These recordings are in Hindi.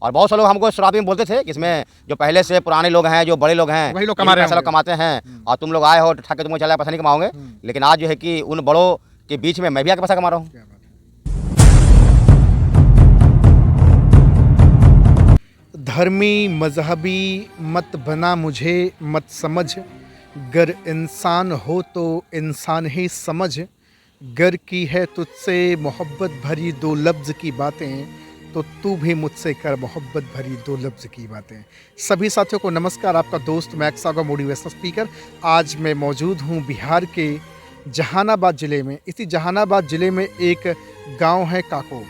और बहुत से लोग हमको शुरुआत में बोलते थे कि इसमें जो पहले से पुराने लोग हैं, जो बड़े लोग हैं, वही लोग कमा रहे हैं, पैसा लोग कमाते हैं और तुम लोग आए हो ठग के तुमको चला पैसा नहीं कमाओगे। लेकिन आज जो है कि उन बड़ों के बीच में मैं भी आके पैसा कमा रहा हूँ। धर्मी मजहबी मत बना मुझे मत समझ, गर इंसान हो तो इंसान ही समझ, गर की है तुझसे मोहब्बत भरी दो लफ्ज़ की बातें, तो तू भी मुझसे कर मोहब्बत भरी दो लफ्ज़ की बातें। सभी साथियों को नमस्कार, आपका दोस्त मैक्स सागा मोटिवेशनल स्पीकर। आज मैं मौजूद हूँ बिहार के जहानाबाद ज़िले में। इसी जहानाबाद ज़िले में एक गांव है काको।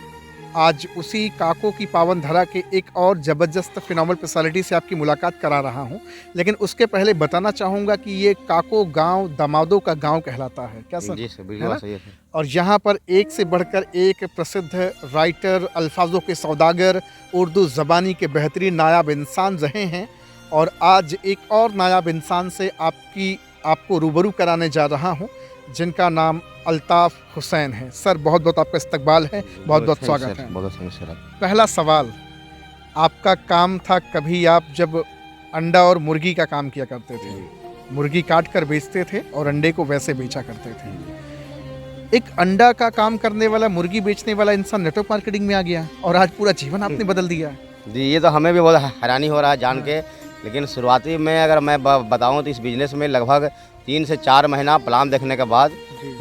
आज उसी काको की पावन धरा के एक और ज़बरदस्त फिनोमिनल पर्सनालिटी से आपकी मुलाकात करा रहा हूं। लेकिन उसके पहले बताना चाहूँगा कि ये काको गांव दामादों का गांव कहलाता है। क्या सर? जी सर, बिल्कुल सही है। और यहाँ पर एक से बढ़कर एक प्रसिद्ध राइटर, अल्फाजों के सौदागर, उर्दू ज़बानी के बेहतरीन नायाब इंसान रहे हैं। और आज एक और नायाब इंसान से आपको रूबरू कराने जा रहा हूँ, जिनका नाम अल्ताफ़ हुसैन है। सर, बहुत बहुत आपका इस्तकबाल है, बहुत बहुत स्वागत है। बहुत सर। पहला सवाल, आपका काम था, कभी आप जब अंडा और मुर्गी का काम किया करते थे, मुर्गी काट कर बेचते थे और अंडे को वैसे बेचा करते थे। एक अंडा का काम करने वाला, मुर्गी बेचने वाला इंसान नेटवर्क मार्केटिंग में आ गया और आज पूरा जीवन आपने बदल दिया। जी, ये तो हमें भी बहुत हैरानी हो रहा है जान के। लेकिन शुरुआती में अगर मैं बताऊं तो इस बिज़नेस में लगभग 3 से 4 महीना प्लान देखने के बाद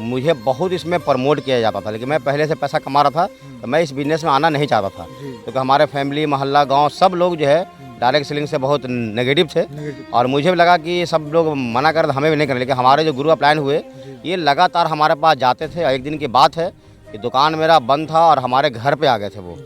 मुझे बहुत इसमें प्रमोट किया जाता था। लेकिन मैं पहले से पैसा कमा रहा था तो मैं इस बिज़नेस में आना नहीं चाहता था, क्योंकि हमारे फैमिली, मोहल्ला, गांव सब लोग जो है डायरेक्ट सेलिंग से बहुत नेगेटिव थे। और मुझे भी लगा कि सब लोग मना कर, हमें भी नहीं करना। लेकिन हमारे जो गुरु अपलाइन हुए, ये लगातार हमारे पास जाते थे। एक दिन की बात है कि दुकान मेरा बंद था और हमारे घर पर आ गए थे वो।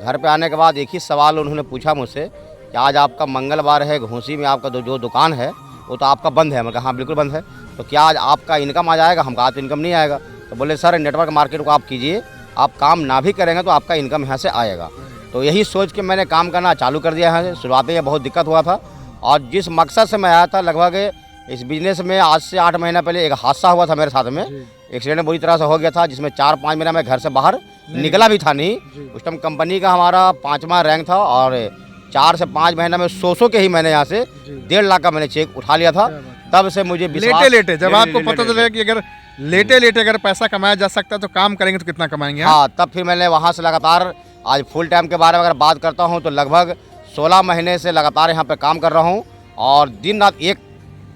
घर पर आने के बाद एक ही सवाल उन्होंने पूछा मुझसे कि आज आपका मंगलवार है, घोसी में आपका जो दुकान है वो तो आपका बंद है। मैं कहा हाँ बिल्कुल बंद है, तो क्या आज आपका इनकम आ जाएगा? हम कहा तो इनकम नहीं आएगा। तो बोले सर, नेटवर्क मार्केट को आप कीजिए, आप काम ना भी करेंगे तो आपका इनकम यहाँ से आएगा। तो यही सोच के मैंने काम करना चालू कर दिया है। शुरुआत में बहुत दिक्कत हुआ था और जिस मकसद से मैं आया था, लगभग इस बिज़नेस में आज से 8 महीना पहले एक हादसा हुआ था मेरे साथ में। एक्सीडेंट बुरी तरह से हो गया था, जिसमें 4-5 महीना मैं घर से बाहर निकला भी था नहीं। उस टाइम कंपनी का हमारा 5वां रैंक था और 4 से 5 महीना में 100 के ही मैंने यहाँ से 1.5 लाख का मैंने चेक उठा लिया था। तब से मुझे लेटे जब आपको पता चला कि अगर लेटे अगर पैसा कमाया जा सकता है तो काम करेंगे तो कितना कमाएंगे। हाँ, तब फिर मैंने वहाँ से लगातार, आज फुल टाइम के बारे में अगर बात करता हूँ तो लगभग 16 महीने से लगातार यहाँ पे काम कर रहा हूँ और दिन रात एक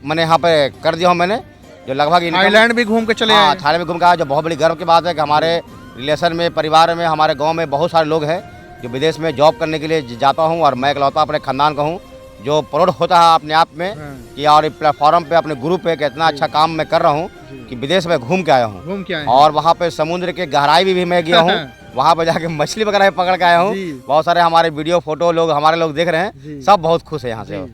मैंने यहाँ पे कर दिया हूँ मैंने, जो लगभग थाईलैंड भी घूम के चले आए। थाईलैंड में घूम के आया, जो बहुत बड़ी गर्व की बात है कि हमारे रिलेशन में, परिवार में, हमारे गाँव में बहुत सारे लोग हैं जो विदेश में जॉब करने के लिए जाता हूँ और मैं इकलौता अपने खानदान का हूँ, जो प्राउड होता है अपने आप में कि और प्लेटफॉर्म पे, अपने ग्रुप पे कितना अच्छा काम मैं कर रहा हूँ कि विदेश में घूम के आया हूँ। और वहाँ पे समुद्र के गहराई भी मैं गया हूँ, वहाँ पे जाके मछली वगैरह पकड़ के आया हूँ। बहुत सारे हमारे वीडियो, फोटो हमारे लोग देख रहे हैं, सब बहुत खुश है यहाँ से।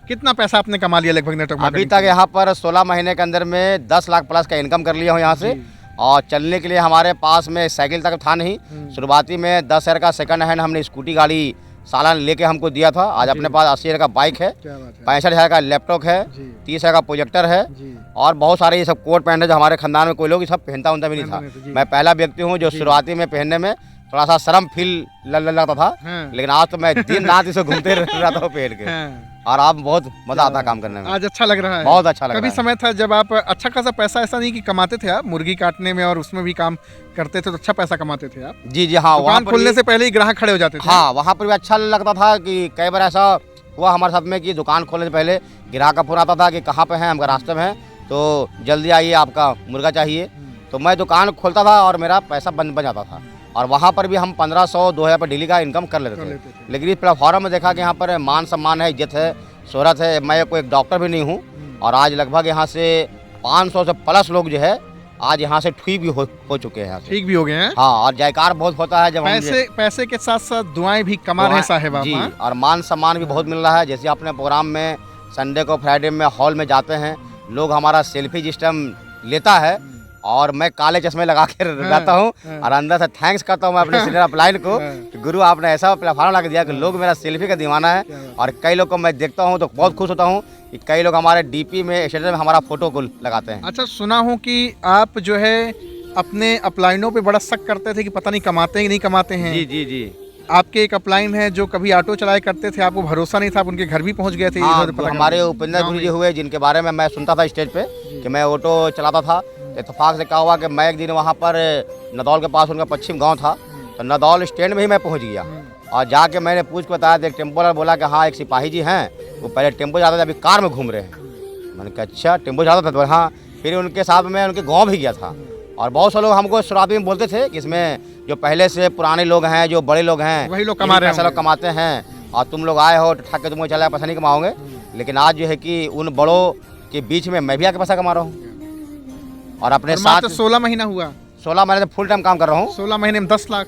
कितना पैसा आपने कमा लिया लगभग नेटवर्क अभी तक? यहाँ पर 16 महीने के अंदर में 10 लाख प्लस का इनकम कर लिया हूँ यहाँ से। और चलने के लिए हमारे पास में साइकिल तक था नहीं। शुरुआती में 10,000 का सेकंड हैंड हमने स्कूटी गाड़ी सालाना लेके हमको दिया था। आज अपने पास 80,000 का बाइक है, 65,000 का लैपटॉप है, 30,000 का प्रोजेक्टर है और बहुत सारे ये सब कोट पैंट है जो हमारे खानदान में कोई लोग ये सब पहनता भी नहीं था। मैं पहला व्यक्ति हूँ जो शुरुआती में पहनने में थोड़ा सा शर्म फील लगता था, लेकिन आज तो मैं दिन रात इसे घूमते रहता हूँ पहन के। और आप बहुत मजा आता है काम करने में। आज अच्छा लग रहा है, बहुत अच्छा लग रहा है। कभी समय था जब आप अच्छा खासा पैसा, ऐसा नहीं कि कमाते थे आप, मुर्गी काटने में और उसमें भी काम करते थे तो अच्छा पैसा कमाते थे आप? जी हाँ, दुकान खोलने से पहले ही ग्राहक खड़े हो जाते थे। हाँ, वहाँ पर भी अच्छा लगता था कि कई बार ऐसा हुआ हमारे साथ में कि दुकान खोलने से पहले ग्राहक का फोन आता था कि कहाँ पे हैं, हम रास्ते में हैं तो जल्दी आइए, आपका मुर्गा चाहिए। तो मैं दुकान खोलता था और मेरा पैसा बन जाता था और वहाँ पर भी हम 1500-2000 पर डेली का इनकम कर लेते थे। लेकिन इस प्लेटफॉर्म में देखा कि यहाँ पर मान सम्मान है, इज्जत है, शोहरत है। मैं कोई डॉक्टर भी नहीं हूँ और आज लगभग यहाँ से 500 से प्लस लोग जो है आज यहाँ से ठीक भी हो चुके हैं, ठीक भी हो गए हैं। हाँ, और जयकार बहुत होता है जब पैसे के साथ साथ दुआएं भी कमा रहे हैं साहिब आप। जी, और मान सम्मान भी बहुत मिल रहा है। जैसे अपने प्रोग्राम में संडे को, फ्राइडे में हॉल में जाते हैं, लोग हमारा सेल्फी जिस टाइम लेता है और मैं काले चश्मे लगा के रहता हूँ और अंदर से थैंक्स करता हूँ मैं अपने सीनियर अपलाइन को कि गुरु आपने ऐसा प्लेटफॉर्म लगा दिया कि लोग मेरा सेल्फी का दीवाना है। और कई लोग को मैं देखता हूँ तो बहुत खुश होता हूँ कि कई लोग हमारे डीपी में, स्टेटस में हमारा फोटो को लगाते हैं। अच्छा, सुना हूँ कि आप जो है अपने अपलाइनों पे बड़ा शक करते थे कि पता नहीं कमाते हैं कि नहीं कमाते हैं। जी। आपके एक अपलाइन है जो कभी ऑटो चलाया करते थे, आपको भरोसा नहीं था, आप उनके घर भी पहुंच गए थे। हाँ, इधर जो पता हमारे करने। उपेंद्र गाँव गुरु जी में। हुए, जिनके बारे में मैं सुनता था स्टेज पे कि मैं ऑटो चलाता था। इत्तेफाक से क्या हुआ कि मैं एक दिन वहाँ पर नदौल के पास उनका पश्चिम गांव था, तो नदौल स्टैंड में ही मैं पहुँच गया और जाके मैंने पूछ के बताया तो एक टेम्पो वाला बोला कि हाँ एक सिपाही जी हैं, वो पहले टेम्पो जाता था, अभी कार में घूम रहे हैं। मैंने कहा अच्छा टेम्पो जाता था? तो हाँ। फिर उनके साथ मैं उनके गाँव भी गया था और बहुत से लोग हमको शुरुआती में बोलते थे कि इसमें जो पहले से पुराने लोग हैं, जो बड़े लोग हैं, वही लोग कमा रहे पैसा लोग कमाते हैं और तुम लोग आए हो तो ठग के तुमको चला पैसा नहीं कमाओगे। लेकिन आज जो है कि उन बड़ों के बीच में मैं भी आके पैसा कमा रहा हूँ और अपने साथ मात्र 16 महीना हुआ, 16 महीने से फुल टाइम काम कर रहा हूँ, 16 महीने में 10 लाख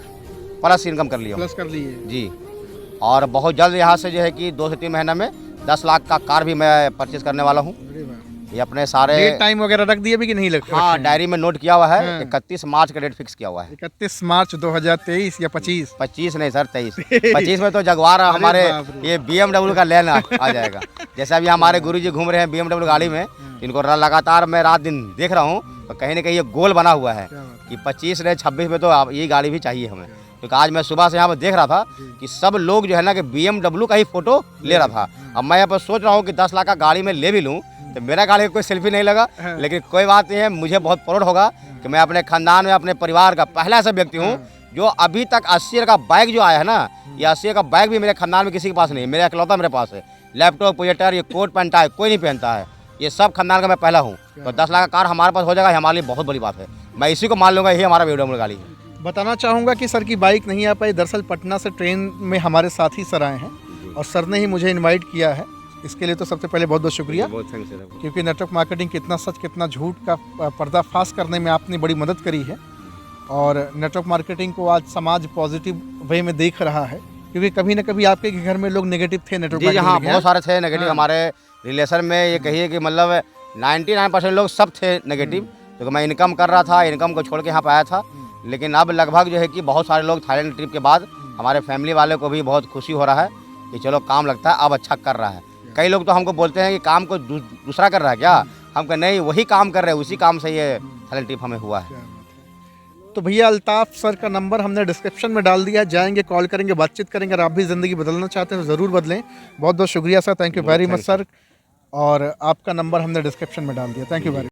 प्लस इनकम कर लिया हूँ। प्लस कर लिए। जी, और बहुत जल्द यहाँ से जो है कि 2 से 3 महीना में 10 लाख का कार भी मैं परचेज करने वाला हूँ। अरे वाह। ये अपने सारे डेट टाइम वगैरह रख दिए भी कि नहीं लग? हाँ डायरी में नोट किया हुआ है। हाँ। 31 मार्च का डेट फिक्स किया हुआ है। 31 मार्च 2023 या 25? 25 नहीं सर, 23। 25 में तो जगवार हमारे बाप रे। ये BMW का लेन आ जाएगा। जैसे अभी हमारे गुरुजी घूम रहे हैं BMW गाड़ी में, इनको लगातार मैं रात दिन देख रहा हूँ, तो कहीं ना कहीं ये गोल बना हुआ है क्या बात कि 25 नहीं 26 में तो ये गाड़ी भी चाहिए हमें। क्योंकि आज मैं सुबह से यहाँ पर देख रहा था कि सब लोग जो है ना कि BMW का ही फोटो ले रहा था। अब मैं यहाँ पर सोच रहा हूँ कि 10 लाख का गाड़ी में ले भी लूँ तो मेरा गाड़ी का कोई सेल्फी नहीं लगा, हाँ। लेकिन कोई बात नहीं है, मुझे बहुत प्राउड होगा कि मैं अपने खानदान में अपने परिवार का पहला ऐसा व्यक्ति हूँ जो अभी तक 80 का बाइक जो आया है ना, ये 80 का बाइक भी मेरे खानदान में किसी के पास नहीं है, मेरा इकलौता मेरे पास है। लैपटॉप प्रोजेक्टर, ये कोट पहनता है कोई नहीं पहनता है, ये सब खानदान का मैं पहला हूँ। तो 10 लाख का कार हमारे पास हो जाएगा, ये हमारे लिए बहुत बड़ी बात है। मैं इसी को मान लूँगा, यही हमारा BMW गाड़ी है। बताना चाहूँगा कि सर की बाइक नहीं आ पाई। दरअसल पटना से ट्रेन में हमारे साथी सर आए हैं और सर ने ही मुझे इनवाइट किया है। इसके लिए तो सबसे पहले बहुत बहुत शुक्रिया, बहुत थैंक्स है। क्योंकि नेटवर्क मार्केटिंग कितना सच कितना झूठ का पर्दाफाश करने में आपने बड़ी मदद करी है और नेटवर्क मार्केटिंग को आज समाज पॉजिटिव वे में देख रहा है, क्योंकि कभी ना कभी आपके घर में लोग नेगेटिव थे नेटवर्क जी हाँ, मार्केटिंग बहुत सारे थे नेगेटिव। हाँ। हमारे रिलेशन में ये कहिए कि मतलब 99% लोग सब थे नेगेटिव, क्योंकि मैं इनकम कर रहा था, इनकम को छोड़ के यहाँ पे आया था। लेकिन अब लगभग जो है कि बहुत सारे लोग थाईलैंड ट्रिप के बाद हमारे फैमिली वाले को भी बहुत खुशी हो रहा है कि चलो काम लगता है अब अच्छा कर रहा है। कई लोग तो हमको बोलते हैं कि काम को दूसरा कर रहा है क्या, हम कहें नहीं वही काम कर रहे हैं, उसी काम से ये थाईलैंड ट्रिप हमें हुआ है। तो भैया अल्ताफ सर का नंबर हमने डिस्क्रिप्शन में डाल दिया, जाएंगे कॉल करेंगे, बातचीत करेंगे। अगर आप भी ज़िंदगी बदलना चाहते हैं तो ज़रूर बदलें। बहुत बहुत शुक्रिया sir, thank you very much sir. और आपका नंबर हमने डिस्क्रिप्शन में डाल दिया। Thank you very